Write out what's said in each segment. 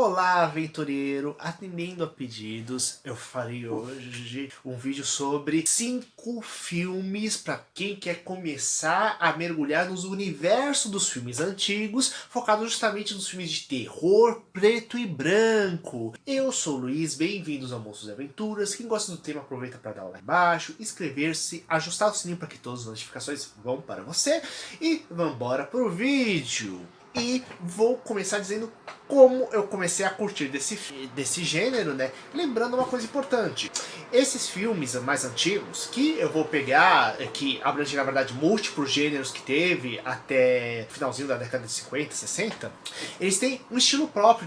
Olá, aventureiro! Atendendo a pedidos, eu farei hoje um vídeo sobre 5 filmes para quem quer começar a mergulhar nos universos dos filmes antigos, focado justamente nos filmes de terror preto e branco. Eu sou o Luiz, bem-vindos ao Monstros e Aventuras. Quem gosta do tema aproveita para dar o like embaixo, inscrever-se, ajustar o sininho para que todas as notificações vão para você e vamos embora pro vídeo. E vou começar dizendo como eu comecei a curtir desse gênero, né? Lembrando uma coisa importante. Esses filmes mais antigos, que eu vou pegar, que abrange na verdade múltiplos gêneros que teve até finalzinho da década de 50, 60, eles têm um estilo próprio,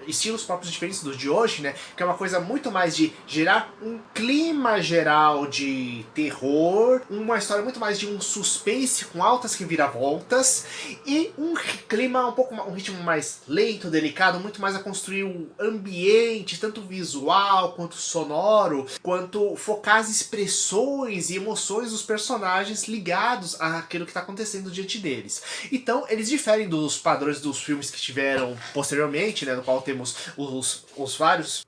estilos próprios diferentes dos de hoje, né? Que é uma coisa muito mais de gerar um clima geral de terror, uma história muito mais de um suspense com altas reviravoltas e um clima um ritmo mais lento, delicado, muito mais a construir um ambiente, tanto visual quanto sonoro, quanto focar as expressões e emoções dos personagens ligados àquilo que está acontecendo diante deles. Então, eles diferem dos padrões dos filmes que tiveram posteriormente, né, no qual temos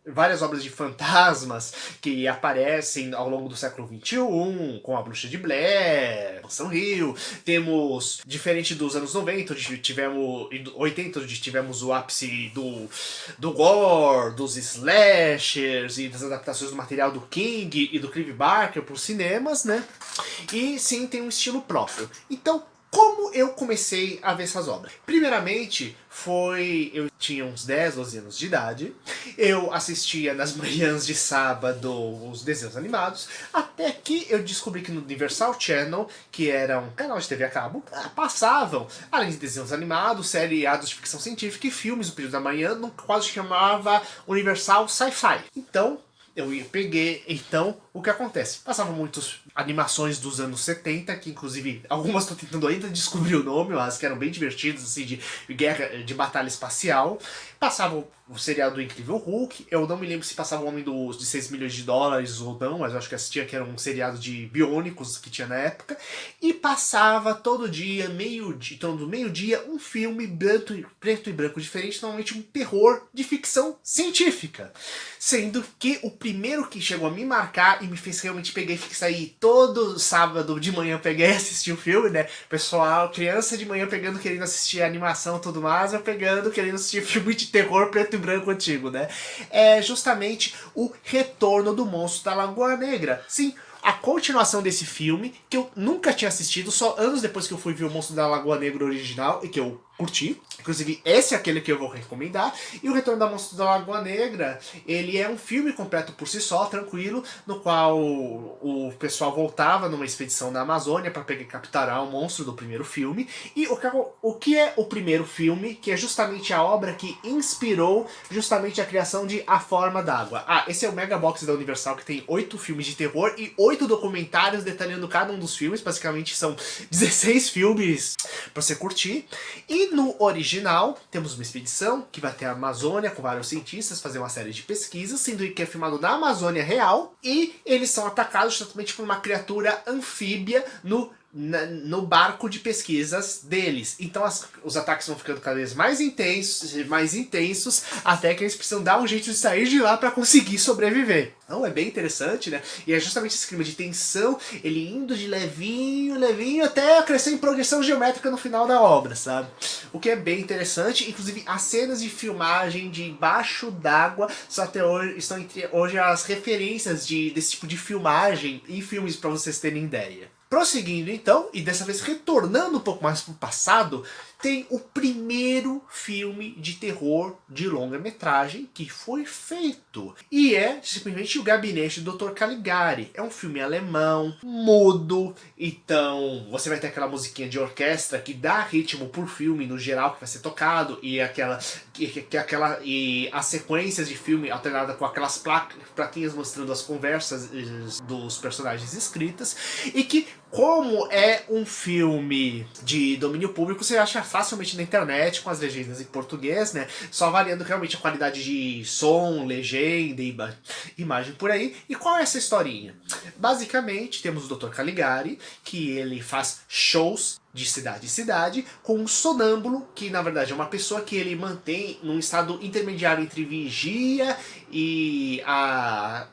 várias obras de fantasmas que aparecem ao longo do século XXI, com a Bruxa de Blair, Mansão Hill. Temos, diferente dos anos 90, onde tivemos 80, onde tivemos o ápice do gore, dos slashers e das adaptações do material do King e do Clive Barker para os cinemas, né? E sim, tem um estilo próprio. Então, como eu comecei a ver essas obras? Primeiramente, eu tinha uns 10, 12 anos de idade, eu assistia nas manhãs de sábado os desenhos animados, até que eu descobri que no Universal Channel, que era um canal de TV a cabo, passavam, além de desenhos animados, seriados de ficção científica e filmes no período da manhã, no qual se chamava Universal Sci-Fi. Então, o que acontece? Passavam muitas animações dos anos 70, que inclusive algumas estou tentando ainda descobrir o nome, mas que eram bem divertidas, assim, de guerra, de batalha espacial. Passavam o seriado do Incrível Hulk, eu não me lembro se passava o Homem de 6 milhões de dólares ou não, mas eu acho que assistia, que era um seriado de biônicos que tinha na época. E passava todo dia, meio-dia, um filme preto e branco diferente, normalmente um terror de ficção científica. Sendo que o primeiro que chegou a me marcar e me fez realmente pegar e sair todo sábado de manhã, peguei e assistir o filme, né? Pessoal, criança de manhã pegando, querendo assistir animação e tudo mais, eu pegando, querendo assistir filme de terror preto e branco antigo, né? É justamente o Retorno do Monstro da Lagoa Negra. Sim, a continuação desse filme, que eu nunca tinha assistido, só anos depois que eu fui ver o Monstro da Lagoa Negra original, e que eu curti. Inclusive, esse é aquele que eu vou recomendar. E o Retorno da Monstro da Lagoa Negra, ele é um filme completo por si só, tranquilo, no qual o pessoal voltava numa expedição na Amazônia para capturar o monstro do primeiro filme. E o que é o primeiro filme, que é justamente a obra que inspirou justamente a criação de A Forma d'Água. Esse é o Mega Box da Universal, que tem 8 filmes de terror e 8 documentários detalhando cada um dos filmes. Basicamente são 16 filmes para você curtir. E no original, temos uma expedição que vai ter a Amazônia com vários cientistas fazer uma série de pesquisas, sendo que é filmado na Amazônia real, e eles são atacados justamente por uma criatura anfíbia no barco de pesquisas deles. Então os ataques vão ficando cada vez mais intensos, até que eles precisam dar um jeito de sair de lá para conseguir sobreviver. Então é bem interessante, né? E é justamente esse clima de tensão, ele indo de levinho, até crescer em progressão geométrica no final da obra, sabe? O que é bem interessante, inclusive as cenas de filmagem de embaixo d'água estão entre hoje as referências desse tipo de filmagem em filmes, para vocês terem ideia. Prosseguindo então, e dessa vez retornando um pouco mais para o passado, tem o primeiro filme de terror de longa-metragem que foi feito. E é simplesmente O Gabinete do Dr. Caligari. É um filme alemão, mudo, então você vai ter aquela musiquinha de orquestra que dá ritmo por filme no geral que vai ser tocado, e as sequências de filme alternada com aquelas plaquinhas mostrando as conversas dos personagens escritas, e que, como é um filme de domínio público, você acha facilmente na internet com as legendas em português, né? Só variando realmente a qualidade de som, legenda e imagem por aí. E qual é essa historinha? Basicamente, temos o Dr. Caligari, que ele faz shows de cidade em cidade, com um sonâmbulo, que na verdade é uma pessoa que ele mantém num estado intermediário entre vigia e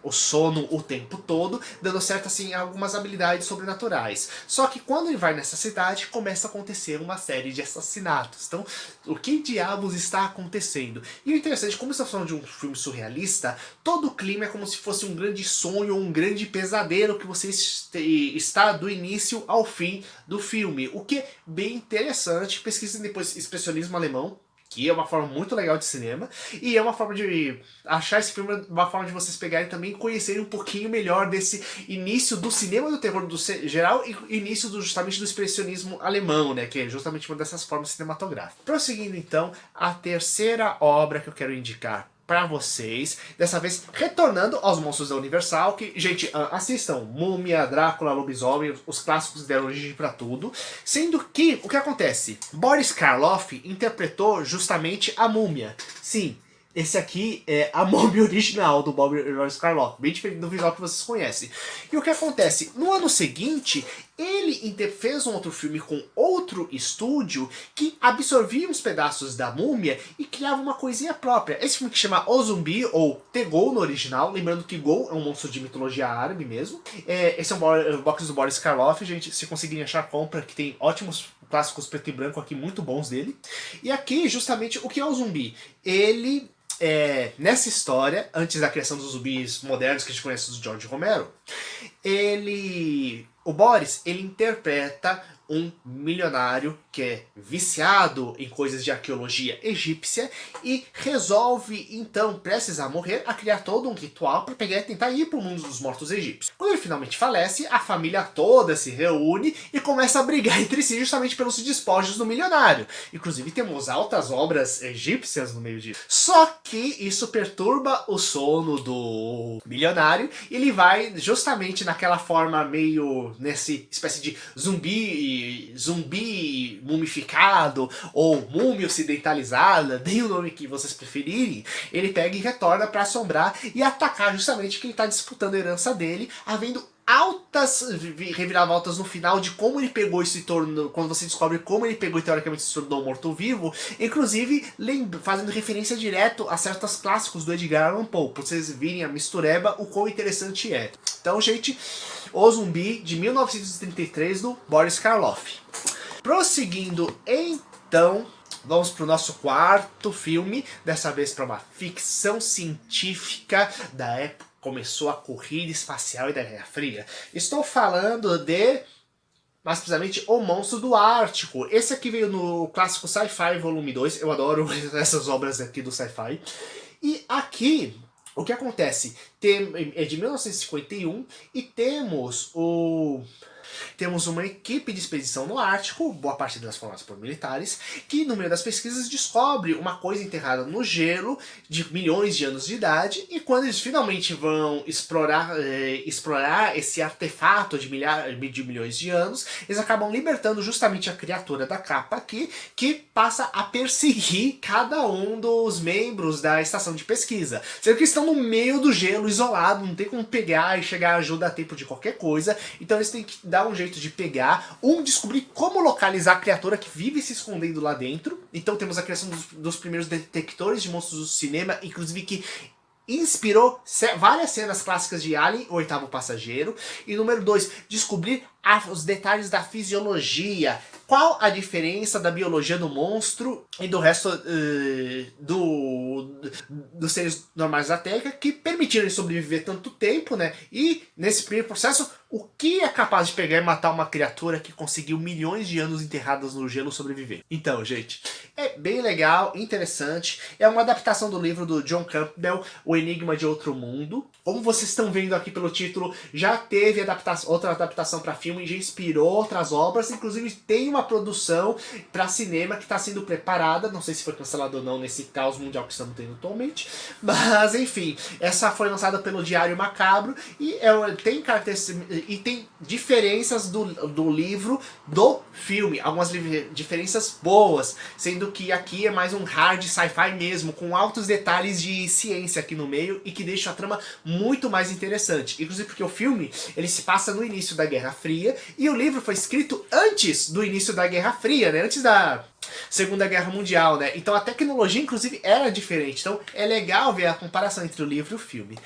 o sono o tempo todo, dando certo assim algumas habilidades sobrenaturais. Só que quando ele vai nessa cidade, começa a acontecer uma série de assassinatos. Então, o que diabos está acontecendo? E o interessante, como estamos falando de um filme surrealista, todo o clima é como se fosse um grande sonho ou um grande pesadelo que você está do início ao fim do filme. O que é bem interessante. Pesquisem depois expressionismo alemão, que é uma forma muito legal de cinema, e é uma forma de achar esse filme, uma forma de vocês pegarem também e conhecerem um pouquinho melhor desse início do cinema do terror do geral e início justamente do expressionismo alemão, né, que é justamente uma dessas formas cinematográficas. Prosseguindo então, a terceira obra que eu quero indicar pra vocês, dessa vez retornando aos monstros da Universal, que, gente, assistam Múmia, Drácula, Lobisomem, os clássicos deram origem pra tudo, sendo que, o que acontece? Boris Karloff interpretou justamente a Múmia. Sim, esse aqui é a múmia original do Boris Karloff, bem diferente do visual que vocês conhecem. E o que acontece? No ano seguinte, ele fez um outro filme com outro estúdio que absorvia uns pedaços da múmia e criava uma coisinha própria. Esse filme que chama O Zumbi, ou Tegol no original, lembrando que Gol é um monstro de mitologia árabe mesmo. Esse é um box do Boris Karloff, gente, se conseguirem achar, compra, que tem ótimos clássicos preto e branco aqui, muito bons dele. E aqui, justamente, o que é o zumbi? Ele... nessa história, antes da criação dos zumbis modernos que a gente conhece do George Romero, o Boris, ele interpreta um milionário que é viciado em coisas de arqueologia egípcia e resolve, então, prestes a morrer, a criar todo um ritual para pegar e tentar ir para o mundo dos mortos egípcios. Quando ele finalmente falece, a família toda se reúne e começa a brigar entre si justamente pelos despojos do milionário. Inclusive temos altas obras egípcias no meio disso. Só que isso perturba o sono do milionário e ele vai justamente naquela forma meio nessa espécie de zumbi mumificado ou múmia ocidentalizada, deem o nome que vocês preferirem. Ele pega e retorna para assombrar e atacar justamente quem está disputando a herança dele, havendo altas reviravoltas no final de como ele pegou e se tornou, quando você descobre como ele pegou e teoricamente se tornou morto-vivo, inclusive fazendo referência direto a certos clássicos do Edgar Allan Poe, pra vocês virem a mistureba, o quão interessante é. Então, gente, O Zumbi, de 1933, do Boris Karloff. Prosseguindo, então, vamos para o nosso quarto filme, dessa vez para uma ficção científica da época começou a corrida espacial e da Guerra Fria. Estou falando de, mais precisamente, O Monstro do Ártico. Esse aqui veio no clássico Sci-Fi Volume 2. Eu adoro essas obras aqui do Sci-Fi. E aqui, o que acontece? É de 1951 e temos uma equipe de expedição no Ártico, boa parte delas formadas por militares, que no meio das pesquisas descobre uma coisa enterrada no gelo de milhões de anos de idade, e quando eles finalmente vão explorar esse artefato de milhões de anos, eles acabam libertando justamente a criatura da capa aqui, que passa a perseguir cada um dos membros da estação de pesquisa. Sendo que eles estão no meio do gelo, isolado, não tem como pegar e chegar a ajuda a tempo de qualquer coisa, então eles têm que dar um jeito de pegar, descobrir como localizar a criatura que vive se escondendo lá dentro. Então temos a criação dos primeiros detectores de monstros do cinema, inclusive que inspirou várias cenas clássicas de Alien, o Oitavo Passageiro. E número 2, descobrir os detalhes da fisiologia. Qual a diferença da biologia do monstro e do resto dos seres normais da Terra que permitiram ele sobreviver tanto tempo, né? E nesse primeiro processo, o que é capaz de pegar e matar uma criatura que conseguiu milhões de anos enterradas no gelo sobreviver? Então, gente, é bem legal, interessante. É uma adaptação do livro do John Campbell, O Enigma de Outro Mundo. Como vocês estão vendo aqui pelo título, já teve outra adaptação para filme, já inspirou outras obras, inclusive tem uma produção para cinema que está sendo preparada, não sei se foi cancelado ou não nesse caos mundial que estamos tendo atualmente, mas enfim, essa foi lançada pelo Diário Macabro e tem características e tem diferenças do livro do filme, algumas diferenças boas, sendo que aqui é mais um hard sci-fi mesmo, com altos detalhes de ciência aqui no meio e que deixa a trama muito mais interessante. Inclusive porque o filme, ele se passa no início da Guerra Fria, e o livro foi escrito antes do início da Guerra Fria, né? Antes da Segunda Guerra Mundial, né? Então a tecnologia, inclusive, era diferente. Então é legal ver a comparação entre o livro e o filme.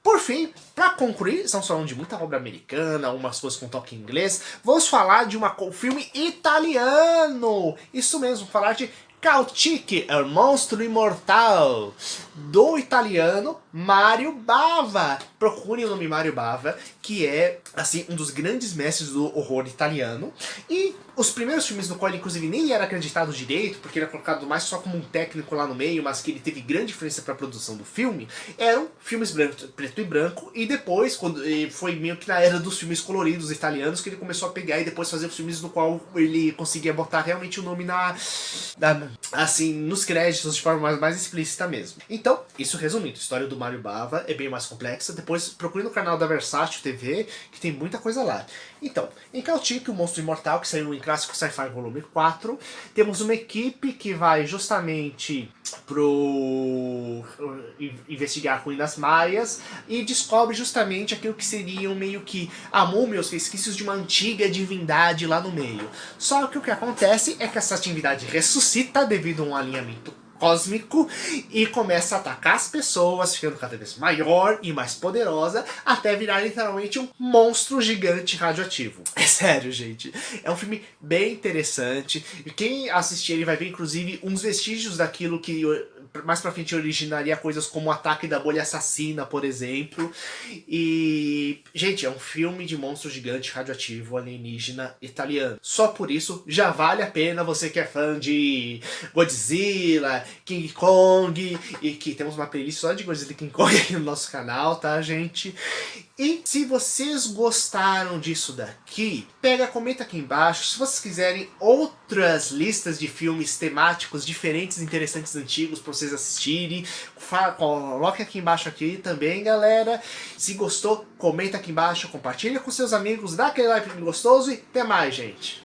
Por fim, para concluir, estamos falando de muita obra americana, algumas coisas com toque em inglês, vamos falar de um filme italiano! Isso mesmo, falar de Calcique, El Monstro Imortal, do italiano Mario Bava. Procure o nome Mario Bava, que é, assim, um dos grandes mestres do horror italiano. E os primeiros filmes no qual ele, inclusive, nem era acreditado direito, porque ele era colocado mais só como um técnico lá no meio, mas que ele teve grande influência para a produção do filme, eram filmes preto e branco, e depois, quando foi meio que na era dos filmes coloridos italianos, que ele começou a pegar e depois fazer os filmes no qual ele conseguia botar realmente o nome assim, nos créditos de forma mais explícita mesmo. Então, isso resumindo, a história do Mario Bava é bem mais complexa. Depois procure no canal da Versátil TV, que tem muita coisa lá. Então, em Calcique, o Monstro Imortal, que saiu em Clássico Sci-Fi Volume 4, temos uma equipe que vai justamente investigar ruínas maias e descobre justamente aquilo que seriam meio que múmias, resquícios de uma antiga divindade lá no meio. Só que o que acontece é que essa divindade ressuscita devido a um alinhamento cósmico e começa a atacar as pessoas, ficando cada vez maior e mais poderosa, até virar literalmente um monstro gigante radioativo. É sério, gente. É um filme bem interessante. E quem assistir ele vai ver, inclusive, uns vestígios daquilo que mais pra frente originaria coisas como o Ataque da Bolha Assassina, por exemplo. E, gente, é um filme de monstro gigante radioativo alienígena italiano. Só por isso já vale a pena, você que é fã de Godzilla, King Kong, e que temos uma playlist só de Godzilla e King Kong aqui no nosso canal, tá, gente? E se vocês gostaram disso daqui, comenta aqui embaixo. Se vocês quiserem outras listas de filmes temáticos diferentes, interessantes, antigos pra vocês assistirem, coloque aqui embaixo aqui também, galera. Se gostou, comenta aqui embaixo, compartilha com seus amigos, dá aquele like gostoso e até mais, gente.